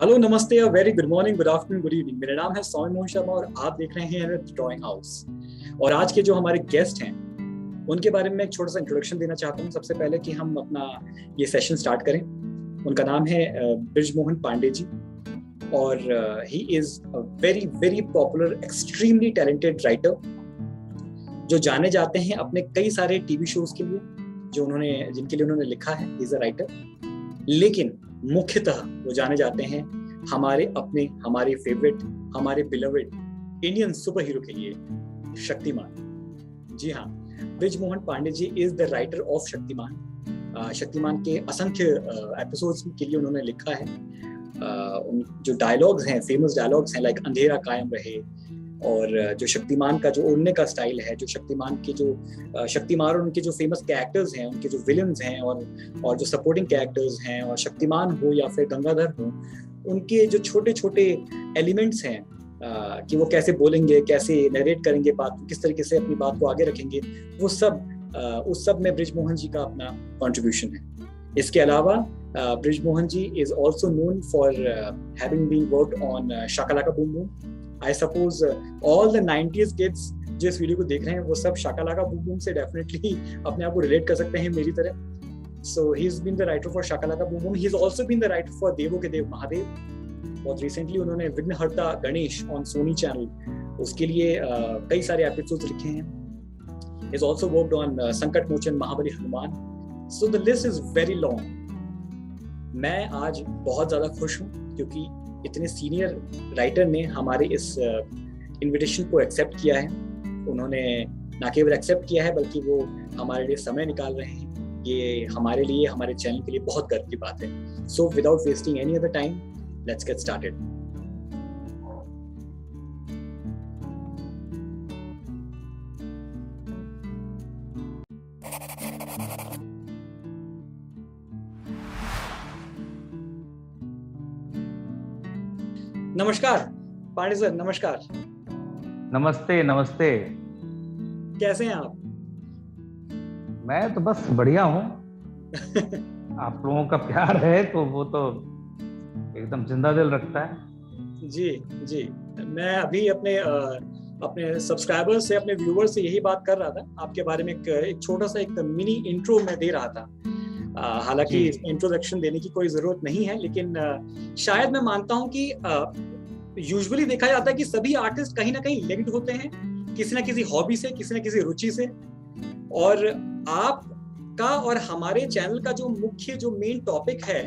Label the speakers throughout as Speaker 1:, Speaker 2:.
Speaker 1: Hello, नमस्ते, very good morning, good afternoon, good evening. मेरा नाम है सौम्य मोहन शर्मा और आप देख रहे हैं ड्राइंग हाउस। और आज के जो हमारे गेस्ट हैं उनके बारे में एक छोटा सा इंट्रोडक्शन देना चाहता हूँ सबसे पहले कि हम अपना ये सेशन स्टार्ट करें। उनका नाम है बृजमोहन पांडे जी और he is a very very popular, extremely talented writer जो जाने जाते हैं अपने कई सारे टीवी शोज के लिए जिनके लिए उन्होंने लिखा है। इज अ राइटर, लेकिन मुख्यतः वो जाने जाते हैं हमारे फेवरेट, हमारे बिलवेड इंडियन सुपर हीरो के लिए, शक्तिमान। जी हाँ, Brijmohan Pandey ji is the writer of Shaktiman. Shaktiman के असंख्य एपिसोड्स के लिए उन्होंने लिखा है। जो डायलॉग्स हैं, फेमस डायलॉग्स हैं, लाइक अंधेरा कायम रहे, और जो शक्तिमान का जो उड़ने का स्टाइल है, जो शक्तिमान और उनके जो फेमस कैरेक्टर्स हैं, उनके जो विलन्स हैं और जो सपोर्टिंग कैरेक्टर्स हैं, और शक्तिमान हो या फिर गंगाधर हो, उनके जो छोटे छोटे एलिमेंट्स हैं कि वो कैसे बोलेंगे, कैसे नरेट करेंगे बात, किस तरीके से अपनी बात को आगे रखेंगे, वो सब उस सब में बृजमोहन जी का अपना कंट्रीब्यूशन है। इसके अलावा Brijmohan ji is also known for having been worked on Shakalaka Boom Boom. I suppose all the 90s kids जो इस वीडियो को देख रहे हैं वो सब शाकालाका बूम बूम से डेफिनेटली अपने आप को रिलेट कर सकते हैं मेरी तरह। So he's been the writer for Shakalaka Boom boom. He's also been the writer for देवों के देव महादेव। बहुत रिसेंटली उन्होंने विघ्नहर्ता गणेश ऑन सोनी चैनल, उसके लिए कई सारे एपिसोड्स लिखे हैं। He's also worked on संकट मोचन महाबली Hanuman. So the list is very long. मैं आज बहुत ज्यादा खुश हूँ क्योंकि इतने सीनियर राइटर ने हमारे इस इनविटेशन को एक्सेप्ट किया है। उन्होंने ना केवल एक्सेप्ट किया है बल्कि वो हमारे लिए समय निकाल रहे हैं। ये हमारे लिए, हमारे चैनल के लिए बहुत गर्व की बात है। So without wasting any other time, let's get started. नमस्कार पांडे सर, नमस्कार।
Speaker 2: नमस्ते नमस्ते।
Speaker 1: कैसे हैं आप?
Speaker 2: मैं तो बस बढ़िया हूँ। आप लोगों का प्यार है तो वो तो एकदम जिंदा दिल रखता है।
Speaker 1: जी जी, मैं अभी अपने सब्सक्राइबर्स से, अपने व्यूवर्स से यही बात कर रहा था। आपके बारे में एक छोटा सा एक मिनी इंट्रो मैं दे रहा था। हालांकि इंट्रोडक्शन देने की कोई जरूरत नहीं है, लेकिन शायद मैं मानता हूं कि यूजुअली देखा जाता है कि सभी आर्टिस्ट कहीं ना कहीं लिंक्ड होते हैं किसी ना किसी हॉबी से, किसी ना किसी रुचि से। और आपका और हमारे चैनल का जो मुख्य, जो मेन टॉपिक है,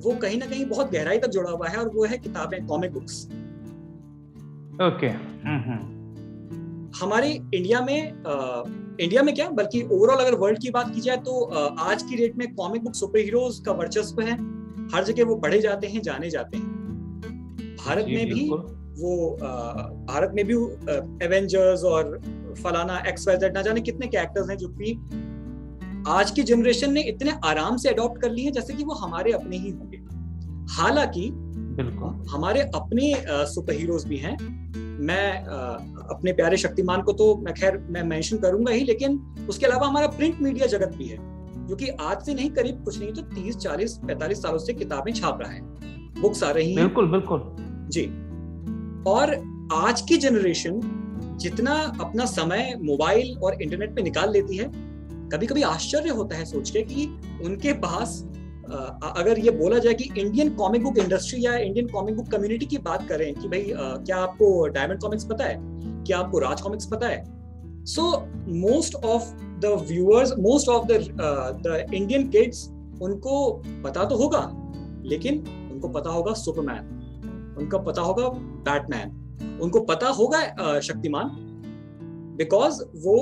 Speaker 1: वो कहीं ना कहीं बहुत गहराई तक जुड़ा हुआ है, और वो है किताबें, कॉमिक बुक्स।
Speaker 2: ओके।
Speaker 1: हमारे इंडिया में क्या, बल्कि ओवरऑल अगर वर्ल्ड की बात की जाए तो आज की डेट में कॉमिक बुक सुपर हीरोज का वर्चस्व है। हर जगह वो पढ़े जाते हैं, जाने जाते हैं। भारत में भी एवेंजर्स और फलाना XYZ, ना जाने कितने कैरेक्टर्स हैं जो कि आज की जनरेशन ने इतने आराम से अडॉप्ट कर लिए हैं जैसे कि वो हमारे अपने ही होंगे। हालांकि हमारे अपने सुपर हीरोज भी हैं। मैं अपने प्यारे शक्तिमान को तो मैं मेंशन करूंगा ही, लेकिन उसके अलावा हमारा प्रिंट मीडिया जगत भी है जो कि आज से नहीं, करीब कुछ नहीं तो 30, 40, 45 सालों से किताबें छाप रहा है, बुक्स आ रही हैं।
Speaker 2: बिल्कुल बिल्कुल
Speaker 1: जी। और आज की जनरेशन जितना अपना समय मोबाइल और इंटरनेट पे निकाल लेती है, कभी कभी आश्चर्य होता है सोच के कि उनके पास, अगर ये बोला जाए कि इंडियन कॉमिक बुक इंडस्ट्री या इंडियन कॉमिक बुक कम्युनिटी की बात करें कि भाई क्या आपको डायमंड कॉमिक्स पता है, क्या आपको राज कॉमिक्स पता है? So most of the viewers, most of the Indian kids, उनको पता तो होगा, लेकिन उनको पता होगा सुपरमैन, उनको पता होगा बैटमैन, उनको पता होगा शक्तिमान, बिकॉज वो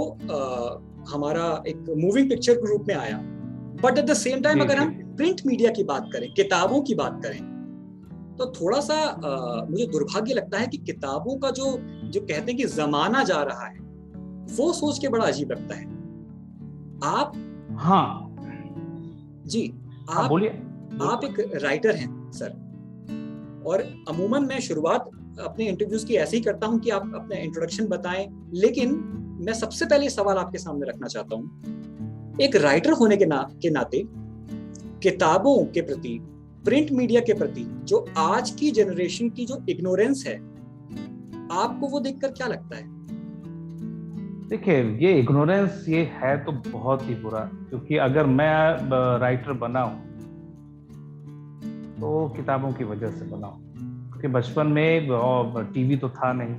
Speaker 1: हमारा एक मूविंग पिक्चर के रूप में आया। But at the same time अगर हम प्रिंट मीडिया की बात करें, किताबों की बात करें, तो थोड़ा सा मुझे दुर्भाग्य लगता है कि किताबों का जो कहते हैं कि जमाना जा रहा है, वो सोच के बड़ा अजीब लगता है। आप जी, आप बोलिए। आप एक राइटर हैं सर, और अमूमन मैं शुरुआत अपने इंटरव्यूज की ऐसे ही करता हूं कि आप अपना इंट्रोडक्शन बताएं, लेकिन मैं सबसे पहले सवाल आपके सामने रखना चाहता हूं। एक राइटर होने के नाते किताबों के प्रति प्रिंट मीडिया के प्रति जो आज की जनरेशन की जो इग्नोरेंस है, आपको वो देखकर क्या लगता है?
Speaker 2: देखिए, ये इग्नोरेंस ये है तो बहुत ही बुरा, क्योंकि अगर मैं राइटर बना हूं तो किताबों की वजह से बना हूं, क्योंकि बचपन में टीवी तो था नहीं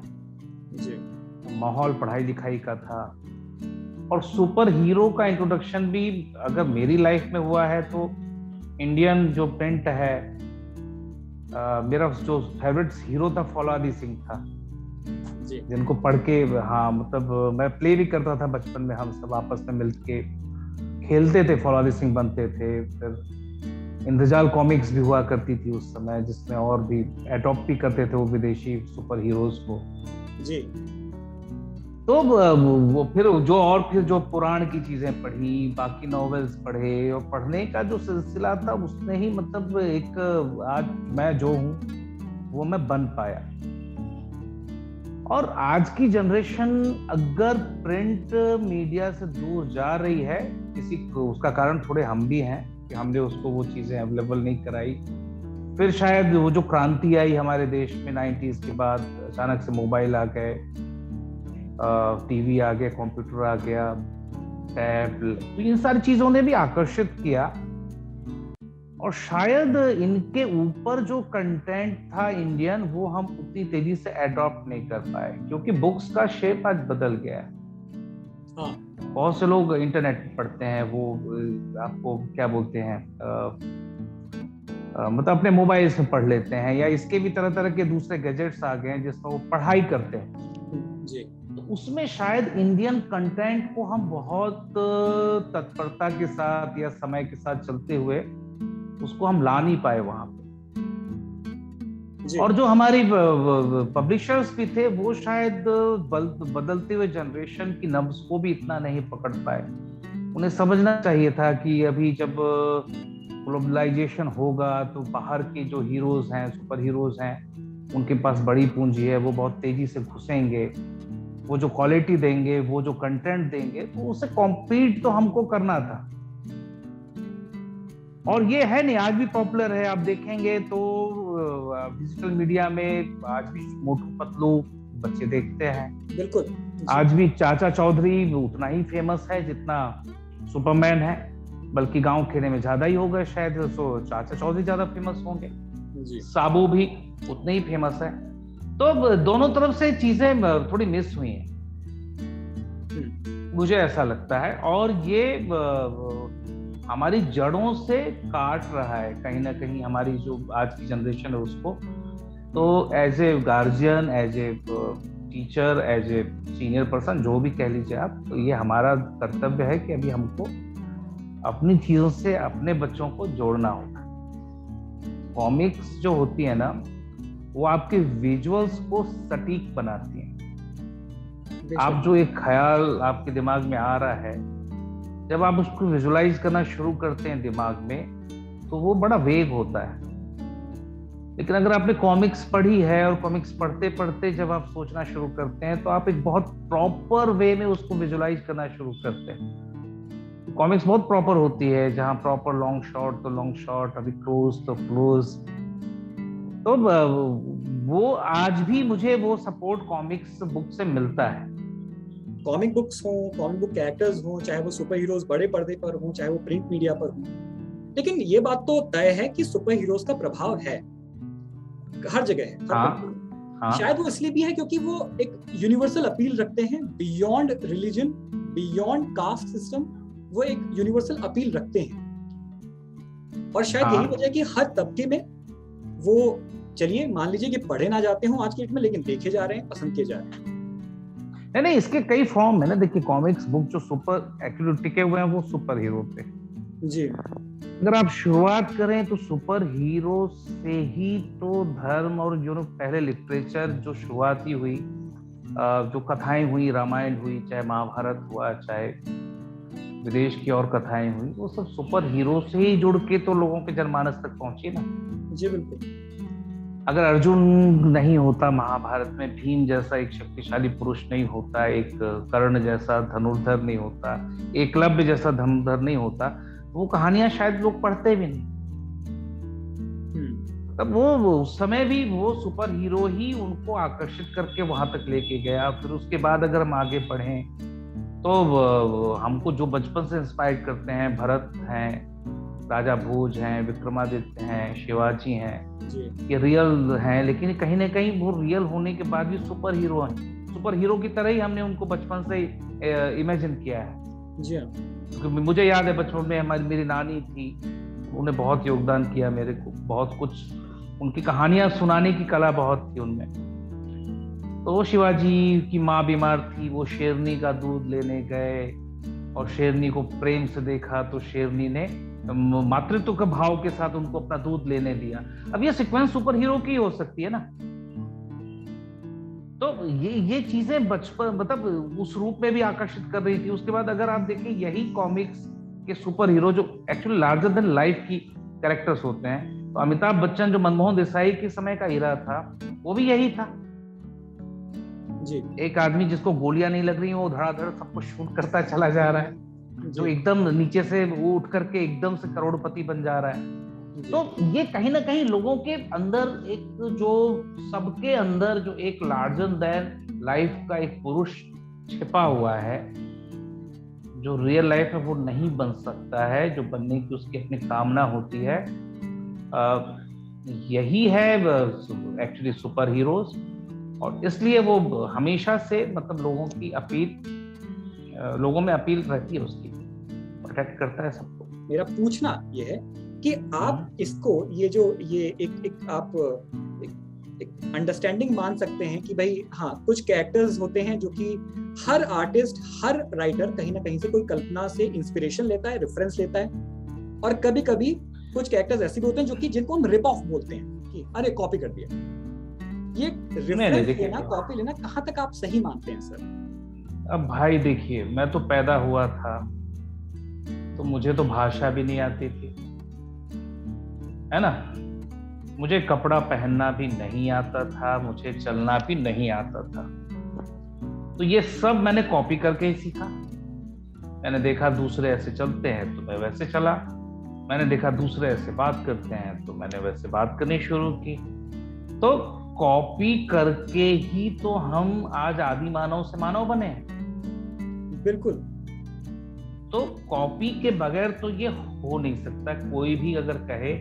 Speaker 1: जी।
Speaker 2: माहौल पढ़ाई लिखाई का था, और सुपर हीरो का इंट्रोडक्शन भी अगर मेरी लाइफ में हुआ है तो इंडियन जो प्रिंट है, मेरा जो फेवरेट हीरो था फौलादी सिंह था
Speaker 1: जी।
Speaker 2: जिनको पढ़ के, हाँ मतलब मैं प्ले भी करता था बचपन में, हम सब आपस में मिलके खेलते थे, फौलादी सिंह बनते थे। फिर इंद्रजाल कॉमिक्स भी हुआ करती थी उस समय, जिसमें और भी एडॉप्ट भी करते थे वो विदेशी सुपर हीरोज को
Speaker 1: जी।
Speaker 2: तो वो फिर जो पुराण की चीजें पढ़ी, बाकी नॉवेल्स पढ़े, और पढ़ने का जो सिलसिला था उसने ही मतलब एक आज मैं जो हूँ वो मैं बन पाया। और आज की जनरेशन अगर प्रिंट मीडिया से दूर जा रही है, किसी को उसका कारण थोड़े हम भी हैं कि हमने उसको वो चीजें अवेलेबल नहीं कराई। फिर शायद वो जो क्रांति आई हमारे देश में 90s के बाद, अचानक से मोबाइल आ गए, टीवी आ गया, कंप्यूटर आ गया, टैब, तो इन सारी चीजों ने भी आकर्षित किया। और शायद इनके ऊपर जो कंटेंट था इंडियन, वो हम उतनी तेजी से अडॉप्ट नहीं कर पाए, क्योंकि बुक्स का शेप आज बदल गया है।
Speaker 1: हाँ।
Speaker 2: बहुत से लोग इंटरनेट पे पढ़ते हैं, वो आपको क्या बोलते हैं, मतलब अपने मोबाइल से पढ़ लेते हैं, या इसके भी तरह तरह के दूसरे गैजेट्स आ गए हैं जिसमें वो पढ़ाई करते हैं
Speaker 1: जी।
Speaker 2: तो उसमें शायद इंडियन कंटेंट को हम बहुत तत्परता के साथ या समय के साथ चलते हुए उसको हम ला नहीं पाए वहां पे। और जो हमारी पब्लिशर्स भी थे वो शायद बदलते हुए जनरेशन की नब्ज को भी इतना नहीं पकड़ पाए। उन्हें समझना चाहिए था कि अभी जब ग्लोबलाइजेशन होगा तो बाहर के जो हीरोज हैं, सुपर हीरोज हैं, उनके पास बड़ी पूंजी है, वो बहुत तेजी से घुसेंगे, वो जो क्वालिटी देंगे, वो जो कंटेंट देंगे, तो उससे कॉम्पीट तो हमको करना था। और ये है नहीं, आज भी पॉपुलर है। आप देखेंगे तो डिजिटल मीडिया में आज भी मोटू पतलू बच्चे देखते हैं।
Speaker 1: बिल्कुल।
Speaker 2: आज भी चाचा चौधरी उतना ही फेमस है जितना सुपरमैन है, बल्कि गांव खेने में ज्यादा ही हो गए शायद, तो चाचा चौधरी ज्यादा फेमस होंगे जी। साबू भी उतने ही फेमस है। तो दोनों तरफ से चीजें थोड़ी मिस हुई हैं, मुझे ऐसा लगता है। और ये हमारी जड़ों से काट रहा है कहीं ना कहीं हमारी जो आज की जनरेशन है उसको। तो as a guardian, as a teacher, as a senior person, जो भी कह लीजिए आप, तो ये हमारा कर्तव्य है कि अभी हमको अपनी चीजों से अपने बच्चों को जोड़ना होगा। कॉमिक्स जो होती है ना, वो आपके विजुअल्स को सटीक बनाती हैं। आप जो एक ख्याल आपके दिमाग में आ रहा है, जब आप उसको विजुलाइज करना शुरू करते हैं दिमाग में, तो वो बड़ा वेग होता है। लेकिन अगर आपने कॉमिक्स पढ़ी है और कॉमिक्स पढ़ते पढ़ते जब आप सोचना शुरू करते हैं, तो आप एक बहुत प्रॉपर वे में उसको विजुलाइज करना शुरू करते हैं। कॉमिक्स बहुत प्रॉपर होती है, जहां प्रॉपर लॉन्ग शॉट तो लॉन्ग शॉट, अभी क्लोज तो क्लोज। तो वो आज भी मुझे वो सपोर्ट कॉमिक्स बुक से मिलता है।
Speaker 1: कॉमिक बुक्स हो, कॉमिक बुक कैरेक्टर्स हो, चाहे वो सुपर हीरोज बड़े पर्दे पर हो, चाहे वो प्रिंट मीडिया पर हो, लेकिन ये बात तो तय है कि सुपर हीरोज का प्रभाव है, हर जगह है, हर
Speaker 2: हाँ।
Speaker 1: शायद वो इसलिए भी है क्योंकि वो एक यूनिवर्सल अपील रखते हैं, beyond religion, beyond caste system, वो एक यूनिवर्सल अपील रखते हैं। और शायद यही वजह है कि हर तबके में वो, चलिए मान लीजिए कि पढ़े ना जाते हो आज के डेट में, लेकिन देखे जा रहे हैं, पसंद किए जा रहे हैं।
Speaker 2: नहीं, इसके कई फॉर्म है ना। देखिए, कॉमिक्स बुक जो सुपर एक्चुअली टिके हुए हैं वो सुपर हीरो पे
Speaker 1: जी।
Speaker 2: अगर आप शुरुआत करें तो सुपर हीरो से ही तो धर्म और जो पहले लिटरेचर जो शुरुआती हुई, जो कथाएं हुई, रामायण हुई, चाहे महाभारत हुआ, चाहे विदेश की और कथाएं हुई, वो सब सुपर हीरो से ही जुड़ के तो लोगों के जनमानस तक पहुंची ना।
Speaker 1: जी बिल्कुल।
Speaker 2: अगर अर्जुन नहीं होता महाभारत में, भीम जैसा एक शक्तिशाली पुरुष नहीं होता, एक कर्ण जैसा धनुर्धर नहीं होता, एकलव्य जैसा धनुर्धर नहीं होता, वो कहानियां शायद लोग पढ़ते भी नहीं। तब वो उस समय भी वो सुपर हीरो ही उनको आकर्षित करके वहां तक लेके गया। फिर उसके बाद अगर हम आगे बढ़ें तो हमको जो बचपन से इंस्पायर करते हैं, भरत हैं, राजा भोज हैं, विक्रमादित्य हैं, शिवाजी हैं, ये रियल हैं, लेकिन कहीं ना कहीं वो रियल होने के बाद भी सुपर हीरो हैं। सुपर हीरो की तरह ही हमने उनको बचपन से इमेजिन किया है।
Speaker 1: जी हाँ।
Speaker 2: क्योंकि मुझे याद है बचपन में मेरी नानी थी, उन्हें बहुत योगदान किया मेरे को, बहुत कुछ उनकी कहानियां सुनाने की कला बहुत थी उनमें। तो वो शिवाजी की माँ बीमार थी, वो शेरनी का दूध लेने गए और शेरनी को प्रेम से देखा तो शेरनी ने मातृत्व के भाव के साथ उनको अपना दूध लेने दिया। अब ये सीक्वेंस सुपर हीरो की हो सकती है ना। तो ये चीजें बचपन मतलब उस रूप में भी आकर्षित कर रही थी। उसके बाद अगर आप देखें यही कॉमिक्स के सुपर हीरो जो एक्चुअली लार्जर देन लाइफ की कैरेक्टर्स होते हैं, तो अमिताभ बच्चन जो मनमोहन देसाई के समय का हीरा था वो भी यही था
Speaker 1: जी।
Speaker 2: एक आदमी जिसको गोलियां नहीं लग रही, वो धड़ाधड़ सबको शूट करता चला जा रहा है, जो एकदम नीचे से वो उठ करके एकदम से करोड़पति बन जा रहा है। तो ये कहीं ना कहीं लोगों के अंदर एक जो सबके अंदर जो एक लार्जर देन लाइफ का एक पुरुष छिपा हुआ है, जो रियल लाइफ में वो नहीं बन सकता है, जो बनने की उसकी अपनी कामना होती है, यही है एक्चुअली सुपर हीरोज। और इसलिए वो हमेशा से मतलब लोगों में अपील रहती है उसकी, प्रोटेक्ट करता है सबको।
Speaker 1: मेरा पूछना ये है कि आप इसको ये एक आप एक अंडरस्टैंडिंग मान सकते हैं कि भाई हाँ, कुछ कैरेक्टर्स होते हैं जो कि हर आर्टिस्ट, हर राइटर कहीं ना कहीं से कोई कल्पना से इंस्पिरेशन लेता है, रेफरेंस लेता है, और कभी कभी कुछ कैरेक्टर्स ऐसे भी होते हैं जो कि जिनको हम रिप ऑफ बोलते हैं कि अरे कॉपी कर दिया। ये रेफरेंस लेना, कॉपी लेना कहाँ तक आप सही मानते हैं सर?
Speaker 2: अब भाई देखिए, मैं तो पैदा हुआ था तो मुझे तो भाषा भी नहीं आती थी, है ना, मुझे कपड़ा पहनना भी नहीं आता था, मुझे चलना भी नहीं आता था। तो ये सब मैंने कॉपी करके ही सीखा। मैंने देखा दूसरे ऐसे चलते हैं तो मैं वैसे चला, मैंने देखा दूसरे ऐसे बात करते हैं तो मैंने वैसे बात करनी शुरू की। तो कॉपी करके ही तो हम आज आदि मानव से मानव बने हैं।
Speaker 1: बिल्कुल।
Speaker 2: तो कॉपी के बगैर तो ये हो नहीं सकता। कोई भी अगर कहे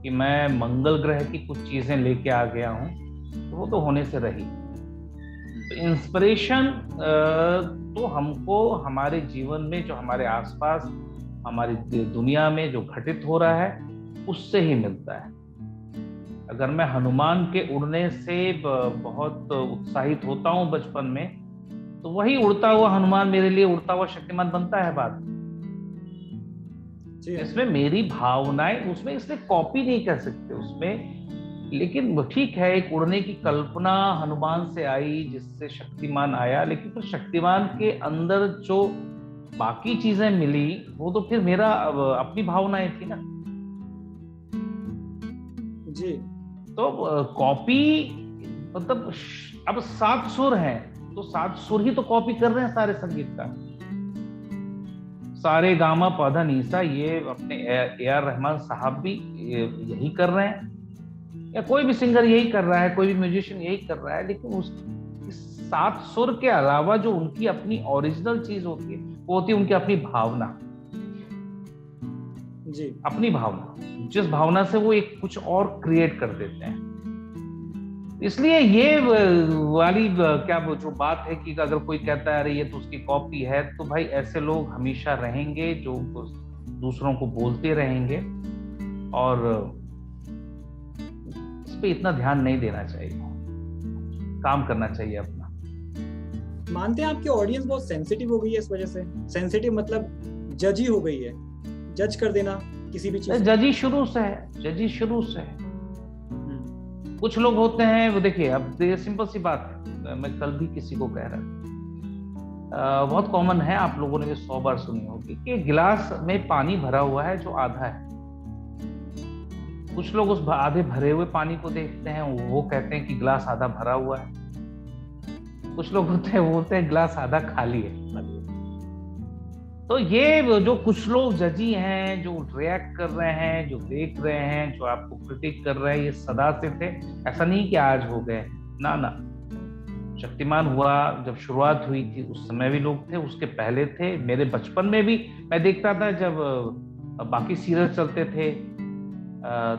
Speaker 2: कि मैं मंगल ग्रह की कुछ चीजें लेके आ गया हूं तो वो तो होने से रही। तो इंस्पिरेशन तो हमको हमारे जीवन में, जो हमारे आसपास हमारी दुनिया में जो घटित हो रहा है उससे ही मिलता है। अगर मैं हनुमान के उड़ने से बहुत उत्साहित होता हूं बचपन में, तो वही उड़ता हुआ हनुमान मेरे लिए उड़ता हुआ शक्तिमान बनता है बाद में। इसमें मेरी भावनाएं, उसमें इसलिए कॉपी नहीं कर सकते उसमें। लेकिन ठीक है, एक उड़ने की कल्पना हनुमान से आई जिससे शक्तिमान आया, लेकिन फिर शक्तिमान के अंदर जो बाकी चीजें मिली वो तो फिर मेरा अपनी भावनाएं थी ना
Speaker 1: जी।
Speaker 2: तो कॉपी मतलब अब 7 सुर हैं तो 7 सुर ही तो कॉपी कर रहे हैं सारे संगीत का। सारे गामा पौधा नीसा, ये अपने AR रहमान साहब भी यही कर रहे हैं, या कोई भी सिंगर यही कर रहा है, कोई भी म्यूजिशियन यही कर रहा है। लेकिन उस 7 सुर के अलावा जो उनकी अपनी ओरिजिनल चीज होती है वो होती है उनकी अपनी भावना
Speaker 1: जी।
Speaker 2: अपनी भावना, जिस भावना से वो एक कुछ और क्रिएट कर देते हैं। इसलिए ये वाली क्या जो बात है कि अगर कोई कहता है अरे ये तो उसकी कॉपी है, तो भाई ऐसे लोग हमेशा रहेंगे जो दूसरों को बोलते रहेंगे, और इस पे इतना ध्यान नहीं देना चाहिए, काम करना चाहिए अपना।
Speaker 1: मानते हैं आपकी ऑडियंस बहुत सेंसिटिव हो गई है इस वजह से? सेंसिटिव मतलब जजी हो गई है, जज कर देना किसी भी चीज।
Speaker 2: जजी शुरू से है। कुछ लोग होते हैं, वो देखिए, अब सिंपल सी बात है, मैं कल भी किसी को कह रहा था, बहुत कॉमन है, आप लोगों ने भी 100 बार सुनी होगी कि गिलास में पानी भरा हुआ है जो आधा है। कुछ लोग उस आधे भरे हुए पानी को देखते हैं, वो कहते हैं कि गिलास आधा भरा हुआ है। कुछ लोग होते हैं वो बोलते हैं गिलास आधा खाली है। तो ये जो कुछ लोग जजी हैं, जो रिएक्ट कर रहे हैं, जो देख रहे हैं, जो आपको क्रिटिक कर रहे हैं, ये सदा से थे। ऐसा नहीं कि आज हो गए, ना ना। शक्तिमान हुआ जब शुरुआत हुई थी उस समय भी लोग थे, उसके पहले थे। मेरे बचपन में भी मैं देखता था जब बाकी सीरियल चलते थे,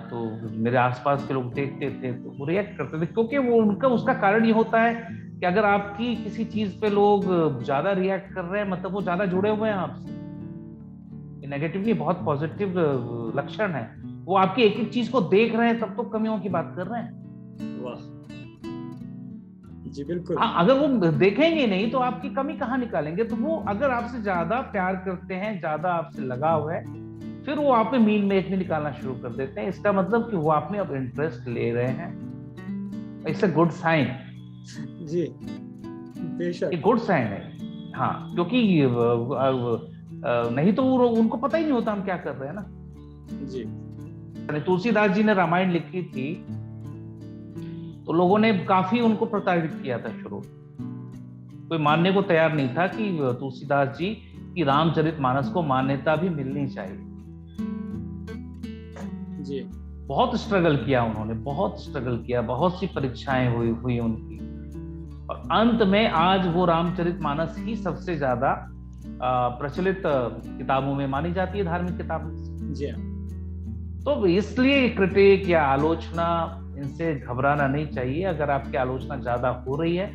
Speaker 2: तो मेरे आसपास के लोग देखते थे तो वो रिएक्ट करते थे, क्योंकि वो उनका उसका कारण ये होता है कि अगर आपकी किसी चीज पे लोग ज्यादा रिएक्ट कर रहे हैं, मतलब वो ज्यादा जुड़े हुए हैं आपसे। नेगेटिव नहीं, बहुत पॉजिटिव लक्षण है। वो आपकी एक एक चीज को देख रहे हैं, तब तो कमियों की बात कर रहे हैं।
Speaker 1: वाह जी, बिल्कुल।
Speaker 2: हाँ, अगर वो देखेंगे नहीं तो आपकी कमी कहाँ निकालेंगे। तो वो अगर आपसे ज्यादा प्यार करते हैं, ज्यादा आपसे लगाव है, फिर वो आप में मीन मेच में निकालना शुरू कर देते हैं। इसका मतलब कि वो आप में अब इंटरेस्ट ले रहे हैं। इट्स अ गुड साइन
Speaker 1: जी, बेशक
Speaker 2: गुड साइन है। हाँ, क्योंकि नहीं तो उनको पता ही नहीं होता हम क्या कर रहे हैं ना
Speaker 1: जी।
Speaker 2: तुलसीदास जी ने रामायण लिखी थी तो लोगों ने काफी उनको प्रताड़ित किया था शुरू। कोई मानने को तैयार नहीं था कि तुलसीदास जी की रामचरितमानस को मान्यता भी मिलनी चाहिए।
Speaker 1: जी,
Speaker 2: बहुत स्ट्रगल किया उन्होंने, बहुत स्ट्रगल किया, बहुत सी परीक्षाएं हुई उनकी, और अंत में आज वो रामचरितमानस ही सबसे ज्यादा प्रचलित किताबों में मानी जाती है, धार्मिक किताबों।
Speaker 1: जी।
Speaker 2: तो इसलिए क्रिटिक या आलोचना, इनसे घबराना नहीं चाहिए। अगर आपकी आलोचना ज्यादा हो रही है,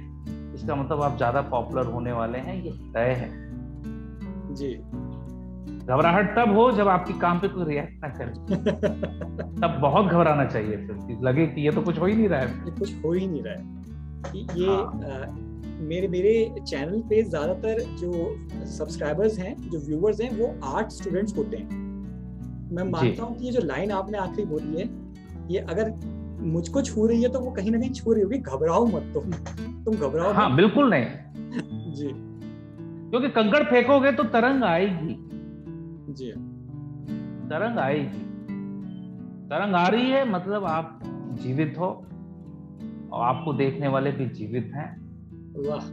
Speaker 2: इसका मतलब आप ज्यादा पॉपुलर होने वाले हैं, ये तय है
Speaker 1: जी।
Speaker 2: घबराहट तब हो जब आपकी काम पे कोई रिएक्ट ना करे तब बहुत घबराना चाहिए, फिर लगे कि ये तो कुछ हो ही नहीं रहा है,
Speaker 1: कुछ हो ही नहीं रहा है। ये मेरे चैनल पे ज्यादातर जो सब्सक्राइबर्स हैं, जो व्यूअर्स हैं, वो आर्ट स्टूडेंट्स होते हैं। मैं मानता हूँ कि ये जो लाइन आपने आखिरी बोली है, ये अगर मुझको छू रही है तो वो कहीं ना कहीं छू रही होगी। घबराओ मत तुम घबराओ
Speaker 2: हाँ
Speaker 1: मत।
Speaker 2: बिल्कुल नहीं
Speaker 1: जी,
Speaker 2: क्योंकि कंकड़ फेंकोगे तो तरंग आएगी।
Speaker 1: जी,
Speaker 2: तरंग आएगी, तरंग आ रही है मतलब आप जीवित हो और आपको देखने वाले भी जीवित हैं।
Speaker 1: वाह।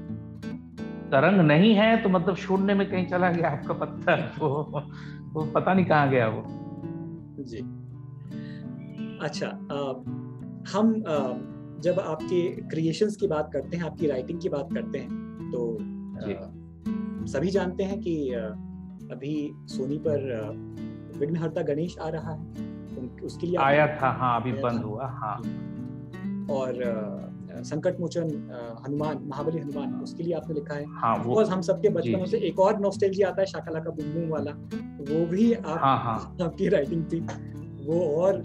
Speaker 2: तरंग नहीं है तो मतलब शून्य में कहीं चला गया आपका पत्थर, वो पता नहीं कहाँ गया वो।
Speaker 1: जी। अच्छा, हम जब आपके क्रिएशंस की बात करते हैं, आपकी राइटिंग की बात करते हैं, तो सभी जानते हैं कि अभी सोनी पर विघ्नहर्ता गणेश आ रहा है। उसके लिए
Speaker 2: आया था, हाँ अभी बंद हुआ। हाँ,
Speaker 1: और संकट मोचन हनुमान, महाबली हनुमान, उसके लिए आपने लिखा है।
Speaker 2: हाँ, वो
Speaker 1: हम सबके बचपनों से एक और नॉस्टैल्जिया आता है, शाका लाका बूम बूम वाला, वो भी आपकी राइटिंग थी वो। और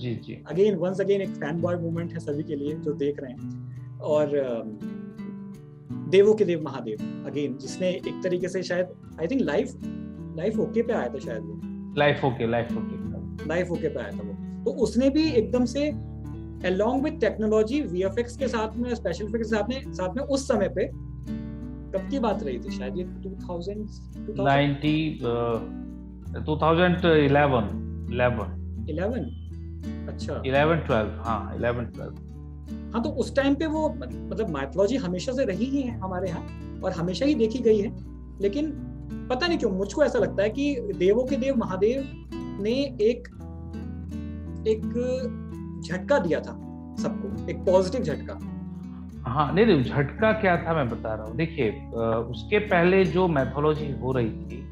Speaker 1: अगेन वंस अगेन एक फैन बॉय मूवमेंट है सभी के लिए जो देख रहे हैं। और देवों के देव महादेव अगेन, जिसने एक तरीके से शायद आई थिंक लाइफ ओके पे आया था, शायद वो लाइफ ओके पे आया था वो। तो उसने भी एकदम से along with टेक्नोलॉजी, VFX के साथ में, स्पेशल इफेक्ट्स के साथ में उस समय पे, कब की बात रही थी, शायद ये 2011। अच्छा,
Speaker 2: 11-12। हाँ 11-12।
Speaker 1: हाँ, तो उस टाइम पे वो मतलब माइथोलॉजी हमेशा से रही ही है हमारे यहाँ और हमेशा ही देखी गई है। लेकिन पता नहीं क्यों मुझको ऐसा लगता है कि देवों के देव महादेव ने एक झटका दिया था सबको, एक पॉजिटिव झटका।
Speaker 2: हाँ नहीं, झटका क्या था मैं बता रहा हूँ। देखिए, उसके पहले जो मैथोलॉजी हो रही थी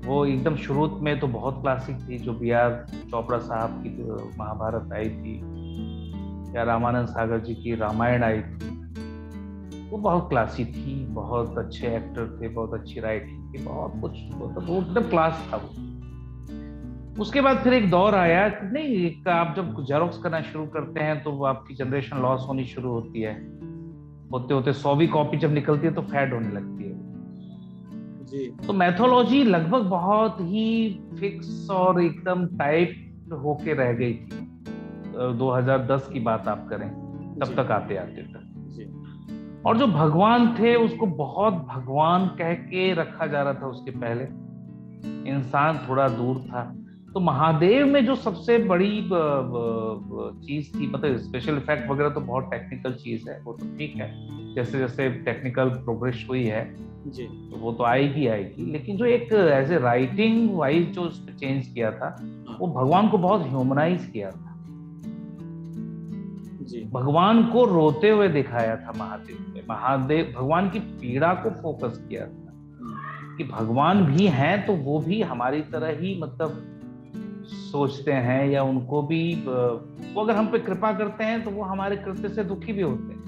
Speaker 2: वो एकदम शुरू में तो बहुत क्लासिक थी। जो B.R. चोपड़ा साहब की महाभारत आई थी या रामानंद सागर जी की रामायण आई थी, वो बहुत क्लासिक थी, बहुत अच्छे एक्टर थे, बहुत अच्छी राइटिंग थी, बहुत कुछ, वो एकदम क्लास था वो। उसके बाद फिर एक दौर आया कि नहीं, आप जब जेरोक्स करना शुरू करते हैं तो आपकी जनरेशन लॉस होनी शुरू होती है। होते होते 100वीं कॉपी जब निकलती है तो फैड होने लगती है
Speaker 1: जी। तो
Speaker 2: मैथोलॉजी लगभग बहुत ही फिक्स और एकदम टाइप होके रह गई थी। 2010 की बात आप करें तब तक आते तक। और जो भगवान थे उसको बहुत भगवान कह के रखा जा रहा था। उसके पहले इंसान थोड़ा दूर था। तो महादेव में जो सबसे बड़ी चीज थी, मतलब स्पेशल इफेक्ट वगैरह तो बहुत टेक्निकल चीज है, वो तो ठीक है, जैसे जैसे टेक्निकल प्रोग्रेस हुई है
Speaker 1: जी
Speaker 2: तो वो तो आएगी, लेकिन जो एक एज ए राइटिंग वाइज जो चेंज किया था, वो भगवान को बहुत ह्यूमनाइज किया था।
Speaker 1: जी
Speaker 2: भगवान को रोते हुए दिखाया था महादेव में, महादेव भगवान की पीड़ा को फोकस किया था कि भगवान भी हैं तो वो भी हमारी तरह ही मतलब सोचते हैं, या उनको भी वो अगर हम पे कृपा करते हैं तो वो हमारे कृत्य से दुखी भी होते हैं।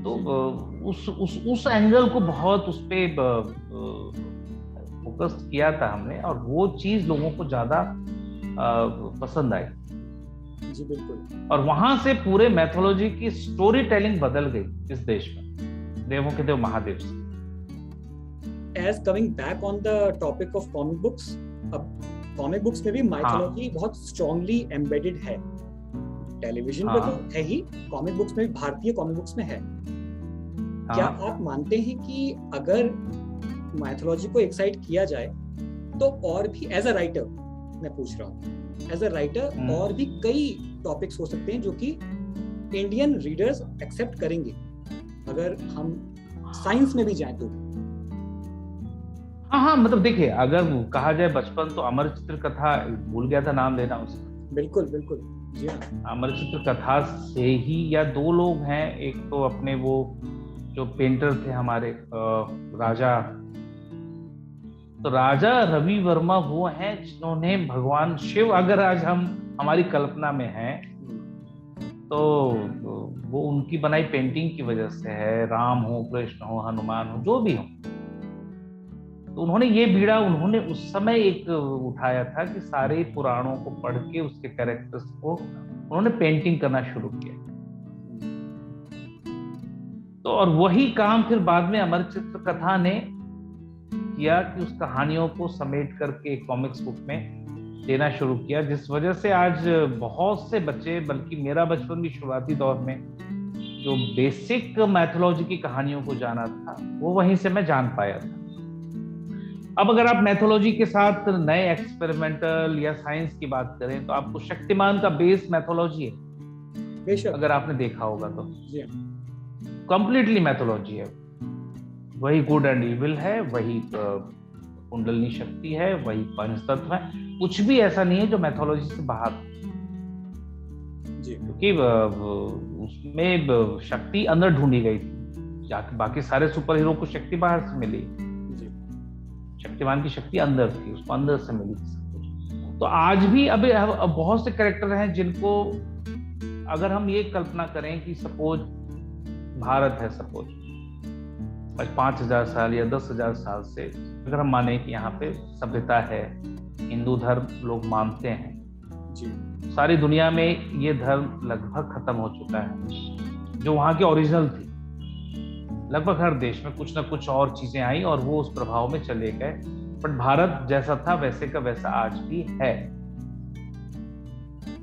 Speaker 2: तो उस एंगल को बहुत उस पे फोकस किया था हमने, और वो चीज लोगों को ज्यादा पसंद आई।
Speaker 1: जी बिल्कुल।
Speaker 2: और वहां से पूरे मैथोलॉजी की स्टोरी टेलिंग बदल गई इस देश में, देवों के देव महादेव से।
Speaker 1: As coming back on the topic of comic books, अब कॉमिक बुक्स में भी माइथोलॉजी बहुत स्ट्रांगली एम्बेडेड है। टेलीविजन पे तो है ही, कॉमिक बुक्स में भी, भारतीय कॉमिक बुक्स में है। क्या आप मानते हैं कि अगर माइथोलॉजी को एक्साइट किया जाए तो और भी, एज अ राइटर मैं पूछ रहा हूँ, एज अ राइटर और भी कई टॉपिक्स हो सकते हैं जो कि इंडियन रीडर्स एक्सेप्ट करेंगे अगर हम साइंस में भी जाएं तो?
Speaker 2: हाँ, मतलब देखिए, अगर कहा जाए बचपन तो अमर चित्र कथा, भूल गया था नाम लेना उसका।
Speaker 1: बिल्कुल बिल्कुल जी हाँ।
Speaker 2: अमर चित्र कथा से ही, या दो लोग हैं, एक तो अपने वो जो पेंटर थे हमारे राजा, तो राजा रवि वर्मा वो हैं जिन्होंने भगवान शिव, अगर आज हम हमारी कल्पना में हैं तो वो उनकी बनाई पेंटिंग की वजह से है। राम हो, कृष्ण हो, हनुमान हो, जो भी हो, तो उन्होंने ये बीड़ा उन्होंने उस समय एक उठाया था कि सारे पुराणों को पढ़ के उसके कैरेक्टर्स को उन्होंने पेंटिंग करना शुरू किया। तो और वही काम फिर बाद में अमर चित्र कथा ने किया कि उस कहानियों को समेट करके कॉमिक्स बुक में देना शुरू किया, जिस वजह से आज बहुत से बच्चे, बल्कि मेरा बचपन भी शुरुआती दौर में जो बेसिक मैथोलॉजी की कहानियों को जाना था वो वहीं से मैं जान पाया था। अब अगर आप मैथोलॉजी के साथ नए एक्सपेरिमेंटल या साइंस की बात करें तो आपको शक्तिमान का बेस मैथोलॉजी है,
Speaker 1: बेशक,
Speaker 2: अगर आपने देखा होगा तो
Speaker 1: जी
Speaker 2: कंप्लीटली मैथोलॉजी है। वही गुड एंड इविल है, वही कुंडलिनी शक्ति है, वही पंचतत्व है, कुछ भी ऐसा नहीं है जो मैथोलॉजी से बाहर, क्योंकि उसमें शक्ति अंदर ढूंढी गई थी, जाके बाकी सारे सुपर हीरो को शक्ति बाहर से मिली, शक्तिमान की शक्ति अंदर थी, उसको अंदर से मिली। तो आज भी अब बहुत से कैरेक्टर हैं जिनको अगर हम ये कल्पना करें कि सपोज भारत है, सपोज 5,000 साल या 10,000 साल से अगर हम माने कि यहाँ पे सभ्यता है, हिंदू धर्म लोग मानते हैं
Speaker 1: जी,
Speaker 2: सारी दुनिया में ये धर्म लगभग खत्म हो चुका है, जो वहाँ की ओरिजिनल थी। लगभग हर देश में कुछ ना कुछ और चीजें आई और वो उस प्रभाव में चले गए, बट भारत जैसा था वैसे का वैसा आज भी है।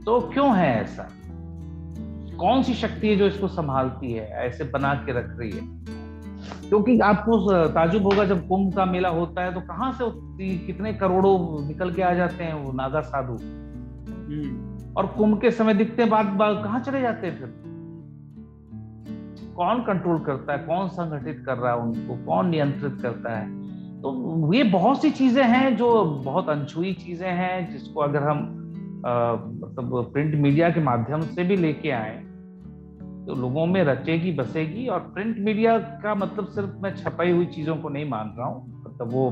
Speaker 2: तो क्यों है ऐसा? कौन सी शक्ति है जो इसको संभालती है, ऐसे बना के रख रही है? क्योंकि आपको ताजुब होगा, जब कुंभ का मेला होता है तो कहां से कितने करोड़ों निकल के आ जाते हैं वो नागा साधु, और कुंभ के समय दिखते बाद कहां चले जाते हैं? फिर कौन कंट्रोल करता है, कौन संगठित कर रहा है उनको, कौन नियंत्रित करता है? तो ये बहुत सी चीजें हैं जो बहुत अनछुई चीजें हैं, जिसको अगर हम मतलब प्रिंट मीडिया के माध्यम से भी लेके आए तो लोगों में रचेगी बसेगी। और प्रिंट मीडिया का मतलब सिर्फ मैं छपाई हुई चीजों को नहीं मान रहा हूँ, मतलब वो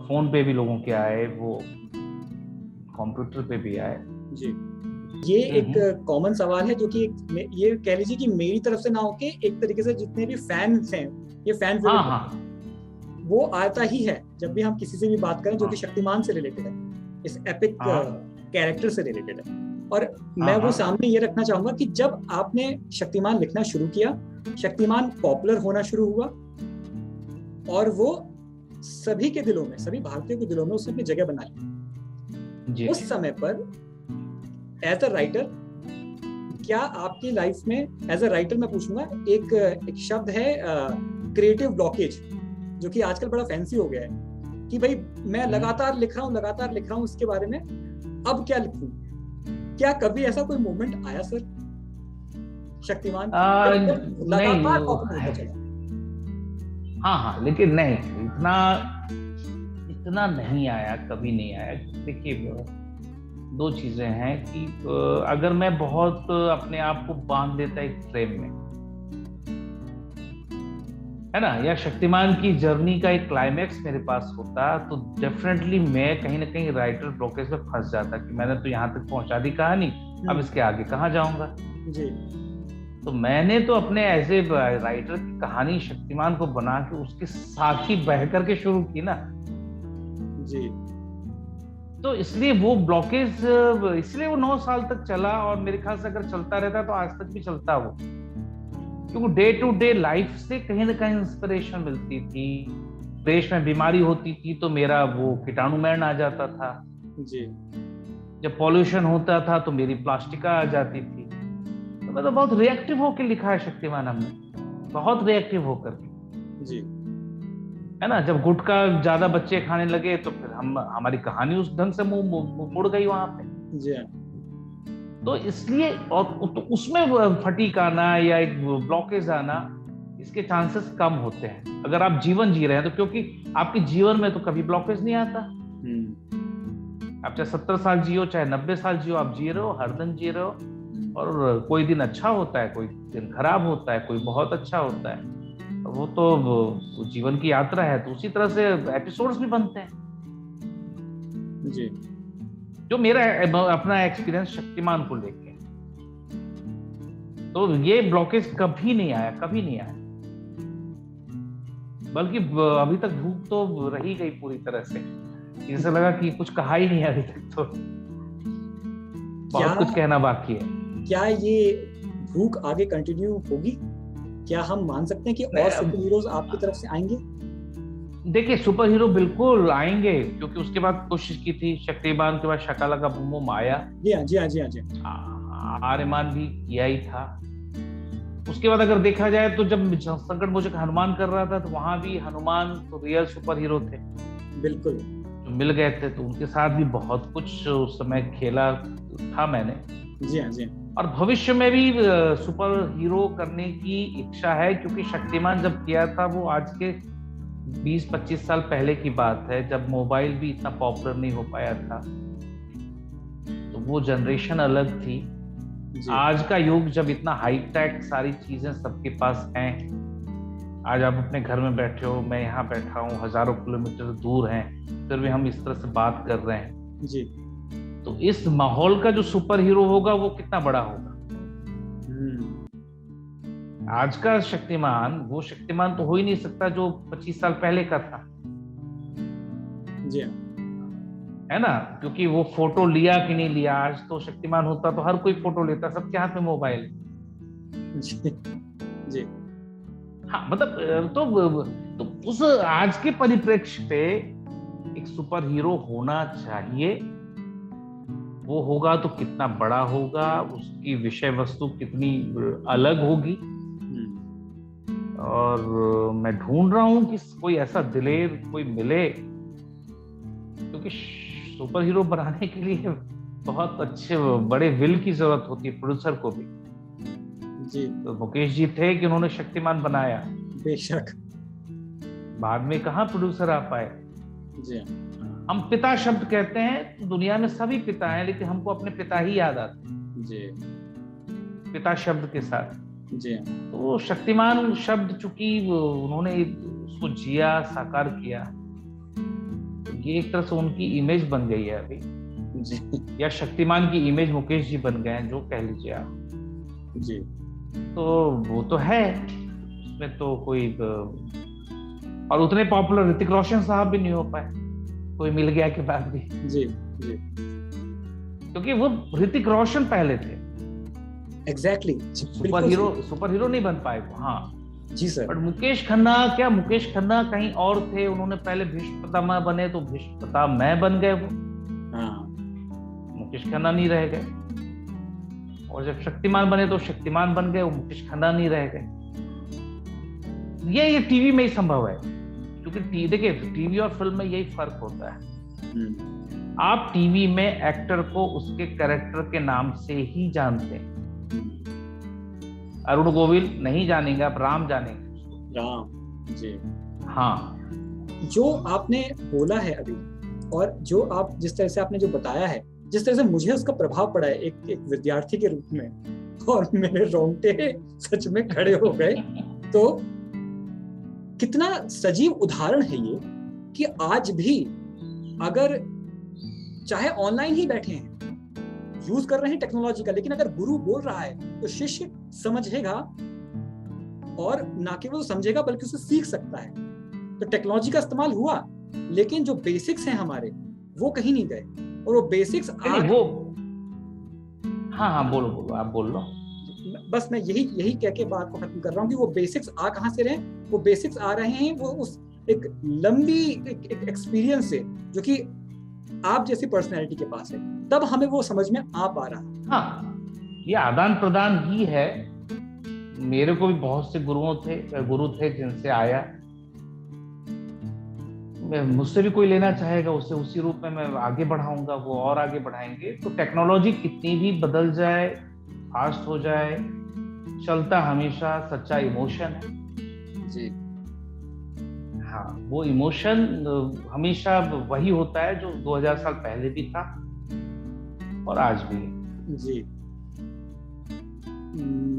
Speaker 2: फोन पे भी लोगों के आए, वो कंप्यूटर पे भी आए
Speaker 1: जी। ये एक कॉमन सवाल है जो कि ये कह लीजिए कि मेरी तरफ से ना होके एक तरीके से जितने भी फैंस हैं, ये फैन वो आता ही है जब भी हम किसी से भी बात करें जो कि शक्तिमान से रिलेटेड है, इस एपिक कैरेक्टर से रिलेटेड है। और मैं वो सामने ये रखना चाहूंगा कि जब आपने शक्तिमान लिखना शुरू किया, शक्तिमान पॉपुलर होना शुरू हुआ और वो सभी के दिलों में, सभी भारतीयों के दिलों में उसने अपनी जगह बना ली। उस समय पर एज अ राइटर, क्या आपकी लाइफ में एज अ राइटर, मैं पूछूंगा, एक शब्द है क्रिएटिव ब्लॉकेज, जो कि आजकल बड़ा फैंसी हो गया है, कि भाई मैं लगातार लिख रहा हूँ इसके बारे में, अब क्या लिखूं? क्या कभी ऐसा कोई मोमेंट आया सर शक्तिमान लगातार पॉपुलर होता चला?
Speaker 2: हाँ, लेकिन नहीं, इतना नहीं आया, कभी नहीं आया। देखिए, दो चीजें हैं कि अगर मैं बहुत अपने आप को बांध देता एक फ्रेम में, है ना, या शक्तिमान की जर्नी का एक क्लाइमैक्स मेरे पास होता, तो डेफिनेटली मैं कहीं ना कहीं राइटर ब्लॉकेज में फंस जाता कि मैंने तो यहाँ तक पहुंचा दी कहानी, अब इसके आगे कहाँ जाऊंगा जी। तो मैंने तो अपने एज ए राइटर की कहानी शक्तिमान को बना के उसके साथ ही बह करके शुरू की ना जी। तो इसलिए वो ब्लॉकेज, इसलिए वो 9 साल तक चला, और मेरे ख्याल से अगर चलता रहता तो आज तक भी चलता वो, क्योंकि डे टू डे लाइफ से कहीं ना कहीं इंस्पिरेशन मिलती थी। देश में बीमारी होती थी तो मेरा वो कीटाणुमैन आ जाता था जी। जब पॉल्यूशन होता था तो मेरी प्लास्टिका आ जाती थी। तो मैं तो बहुत रिएक्टिव होकर लिखा है शक्तिमान, हमने बहुत रिएक्टिव होकर जी, है ना। जब गुटखा ज्यादा बच्चे खाने लगे तो फिर हमारी कहानी उस ढंग से मुंह मुड़ गई वहां पे जी। तो इसलिए, और तो उसमें फटीक आना या एक ब्लॉकेज आना, इसके चांसेस कम होते हैं अगर आप जीवन जी रहे हैं तो, क्योंकि आपके जीवन में तो कभी ब्लॉकेज नहीं आता। आप चाहे 70 साल जियो, चाहे 90 साल जियो, आप जी रहे हो, हर दिन जी रहे हो, और कोई दिन अच्छा होता है, कोई दिन खराब होता है, कोई बहुत अच्छा होता है। वो तो जीवन की यात्रा है, तो उसी तरह से एपिसोड्स भी बनते हैं जी। जो मेरा अपना एक्सपीरियंस शक्तिमान को लेके, तो ये ब्लॉकेज कभी नहीं आया, कभी नहीं आया, बल्कि अभी तक भूख तो रही गई पूरी तरह से। जैसे लगा कि कुछ कहा ही नहीं अभी तक, तो बहुत कुछ कहना बाकी है।
Speaker 1: क्या ये भूख आगे कंटिन्यू होगी? क्या हम मान सकते हैं कि और सुपर हीरोज आपकी तरफ से आएंगे?
Speaker 2: देखिए, सुपर हीरो बिल्कुल आएंगे, क्योंकि उसके बाद कोशिश की थी शक्तिमान के बाद शाका लाका बूम बूम आया।
Speaker 1: जी हाँ, जी हाँ, जी हाँ, जी।
Speaker 2: आर्यमान भी किया ही था। उसके बाद अगर देखा जाए तो जब संकट मुझे हनुमान कर रहा था, तो वहां भी हनुमान तो रियल सुपर हीरो थे, बिल्कुल, जो मिल गए थे। तो उनके साथ भी बहुत कुछ उस समय खेला था मैंने। जी हाँ, जी हाँ। और भविष्य में भी सुपर हीरो करने की इच्छा है, क्योंकि शक्तिमान जब किया था वो आज के 20-25 साल पहले की बात है, जब मोबाइल भी इतना पॉपुलर नहीं हो पाया था। तो वो जनरेशन अलग थी। आज का युग जब इतना हाईटेक सारी चीजें सबके पास हैं, आज आप अपने घर में बैठे हो, मैं यहाँ बैठा हूँ, हजारों किलोमीटर दूर हैं, फिर भी हम इस तरह से बात कर रहे हैं जी। तो इस माहौल का जो सुपर हीरो होगा वो कितना बड़ा होगा। आज का शक्तिमान वो शक्तिमान तो हो ही नहीं सकता जो 25 साल पहले का था जी, है ना, क्योंकि वो फोटो लिया कि नहीं लिया। आज तो शक्तिमान होता तो हर कोई फोटो लेता, सबके हाथ में मोबाइल जी जी। हाँ, मतलब तो उस आज के परिप्रेक्ष्य पे एक सुपर हीरो होना चाहिए। वो होगा तो कितना बड़ा होगा, उसकी विषय वस्तु कितनी अलग होगी। और मैं ढूंढ रहा हूं कि कोई ऐसा दिलेर कोई मिले, क्योंकि सुपर हीरो बनाने के लिए बहुत अच्छे बड़े विल की जरूरत होती है, प्रोड्यूसर को भी जी। तो मुकेश जी थे कि उन्होंने शक्तिमान बनाया, बेशक बाद में कहाँ प्रोड्यूसर आ पाए जी। हम पिता शब्द कहते हैं, दुनिया में सभी पिता हैं, लेकिन हमको अपने पिता ही याद आते हैं जी, पिता शब्द के साथ जी। तो शक्तिमान शब्द चूंकि उन्होंने उसको जिया, साकार किया, तो ये एक तरह से उनकी इमेज बन गई है अभी जी, या शक्तिमान की इमेज मुकेश जी बन गए हैं, जो कह लीजिए आप जी। तो वो तो है, उसमें तो कोई, और उतने पॉपुलर ऋतिक रोशन साहब भी नहीं हो पाए, कोई मिल गया के बाद भी जी जी, क्योंकि वो ऋतिक रोशन पहले थे। एग्जैक्टली सुपर हीरो नहीं बन पाए वो। हाँ जी सर। बट मुकेश खन्ना कहीं और थे, उन्होंने पहले भीष्म पितामह बने तो भीष्म पितामह बन गए वो। हाँ, मुकेश खन्ना नहीं रह गए, और जब शक्तिमान बने तो शक्तिमान बन गए, वो मुकेश खन्ना नहीं रह गए। ये टीवी में ही संभव है क्योंकि देखिए टीवी और फिल्म में यही फर्क होता है। आप टीवी में एक्टर को उसके कैरेक्टर के नाम से ही जानते हैं। अरुण गोविल नहीं जानेंगे, आप राम जानेंगे।
Speaker 1: राम जी।
Speaker 2: हाँ,
Speaker 1: जो आपने बोला है अभी और जो आप जिस तरह से आपने जो बताया है, जिस तरह से मुझे उसका प्रभाव पड़ा है एक विद्यार्थी के रूप में, और मेरे रोंगटे सच में खड़े हो गए। तो कितना सजीव उदाहरण है ये कि आज भी अगर चाहे ऑनलाइन ही बैठे हैं, यूज कर रहे हैं टेक्नोलॉजी का, लेकिन अगर गुरु बोल रहा है तो शिष्य समझेगा, और ना केवल समझेगा बल्कि उसे सीख सकता है। तो टेक्नोलॉजी का इस्तेमाल हुआ, लेकिन जो बेसिक्स हैं हमारे वो कहीं नहीं गए। और वो बेसिक्स
Speaker 2: वो हाँ बोलो आप बोल लो।
Speaker 1: बस मैं यही कह के बात को खत्म कर रहा हूँ कि वो बेसिक्स आ कहाँ से रहे। वो बेसिक्स आ रहे हैं वो उस एक लंबी एक एक्सपीरियंस से जो कि आप जैसी पर्सनैलिटी के पास है, तब हमें वो समझ में आ पा रहा है।
Speaker 2: हाँ, ये आदान प्रदान ही है। मेरे को भी बहुत से गुरु थे जिनसे आया, मुझसे भी कोई लेना चाहेगा उसे उसी रूप में मैं आगे बढ़ाऊंगा, वो और आगे बढ़ाएंगे। तो टेक्नोलॉजी कितनी भी बदल जाए, फास्ट हो जाए, चलता हमेशा सच्चा इमोशन है
Speaker 1: जी।
Speaker 2: हाँ, वो इमोशन हमेशा वही होता है जो 2000 साल पहले भी था और आज भी
Speaker 1: जी।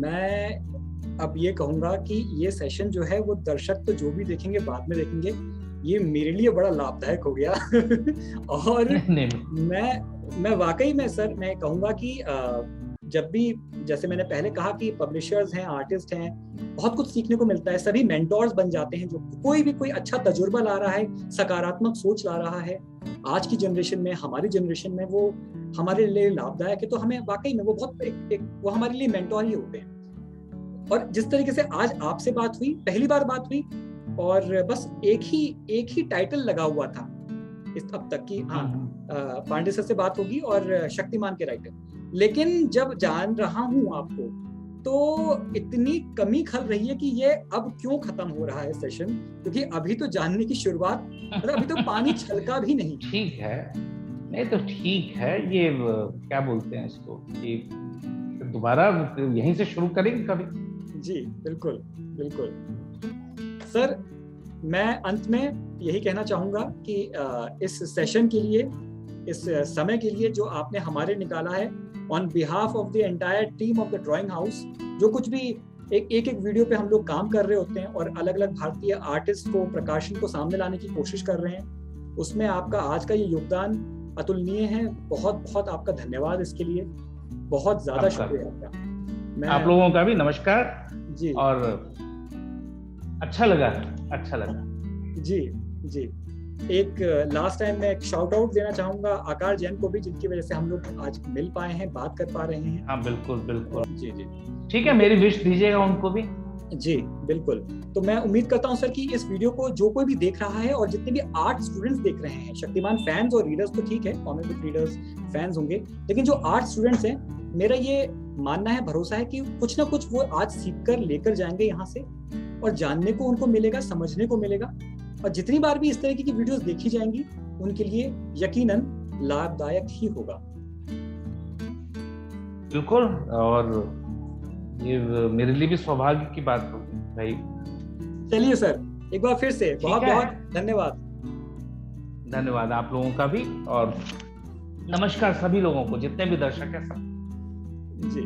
Speaker 1: मैं अब ये कहूंगा कि ये सेशन जो है वो दर्शक तो जो भी देखेंगे बाद में देखेंगे, ये मेरे लिए बड़ा लाभदायक हो गया। और मैं वाकई में सर मैं कहूंगा कि जब भी, जैसे मैंने पहले कहा कि पब्लिशर्स हैं, आर्टिस्ट हैं, बहुत कुछ सीखने को मिलता है। सभी मेंटोर्स बन जाते हैं। जो कोई अच्छा तजुर्बा ला रहा है, सकारात्मक सोच ला रहा है आज की जनरेशन में, हमारी जनरेशन में, वो हमारे लिए लाभदायक है। तो हमें वाकई में वो बहुत वो हमारे लिए मेंटोर ही होते हैं। और जिस तरीके से आज आपसे बात हुई, पहली बार बात हुई, और बस एक ही टाइटल लगा हुआ था इस अब तक की, हाँ पांडे सर से बात होगी और शक्तिमान के राइटर, लेकिन जब जान रहा हूं आपको तो इतनी कमी खल रही है कि ये अब क्यों खत्म हो रहा है सेशन, क्योंकि अभी तो जानने की शुरुआत, मतलब अभी तो पानी छलका भी नहीं।
Speaker 2: ठीक है, नहीं तो ठीक है, ये क्या बोलते हैं इसको कि दोबारा यहीं से शुरू करेंगे कभी। जी
Speaker 1: बिल्कुल बिल्कुल सर। मैं अंत में यही कहना चाहूंगा कि इस सेशन के लिए, इस समय के लिए जो आपने हमारे निकाला है, on behalf of the entire team of the drawing house, जो कुछ भी एक वीडियो पे हम लोग काम कर रहे होते हैं और अलग अलग भारतीय आर्टिस्ट को, प्रकाशन को सामने लाने की कोशिश कर रहे हैं, उसमें आपका आज का ये योगदान अतुलनीय है। बहुत बहुत आपका धन्यवाद इसके लिए, बहुत ज्यादा शुक्रिया आपका।
Speaker 2: आप लोगों का भी नमस्कार
Speaker 1: जी।
Speaker 2: और अच्छा लगा
Speaker 1: जी जी। एक लास्ट टाइम मैं एक शाउट आउट देना चाहूंगा आकार जैन को भी, जिनकी वजह से हम लोग आज मिल पाए हैं, बात कर पा रहे हैं।
Speaker 2: हाँ बिल्कुल बिल्कुल।
Speaker 1: जी जी
Speaker 2: ठीक है, मेरी विश दीजिएगा उनको भी।
Speaker 1: जी बिल्कुल। तो मैं उम्मीद करता हूं सर कि इस वीडियो को जो कोई भी देख रहा है, और जितने भी आर्ट स्टूडेंट्स देख रहे हैं, शक्तिमान फैंस और रीडर्स तो ठीक है, कॉमिक बुक रीडर्स फैंस होंगे, लेकिन जो आर्ट स्टूडेंट्स हैं, मेरा ये मानना है, भरोसा है कि कुछ ना कुछ वो आज सीख कर लेकर जाएंगे यहाँ से, और जानने को उनको मिलेगा, समझने को मिलेगा। और जितनी बार भी इस तरीके की वीडियोस देखी जाएंगी, उनके लिए यकीनन लाभदायक ही होगा।
Speaker 2: बिल्कुल, और ये मेरे लिए भी सौभाग्य की बात होगी भाई।
Speaker 1: चलिए सर, एक बार फिर से बहुत बहुत धन्यवाद।
Speaker 2: धन्यवाद आप लोगों का भी, और नमस्कार सभी लोगों को, जितने भी दर्शक हैं सब।
Speaker 1: जी।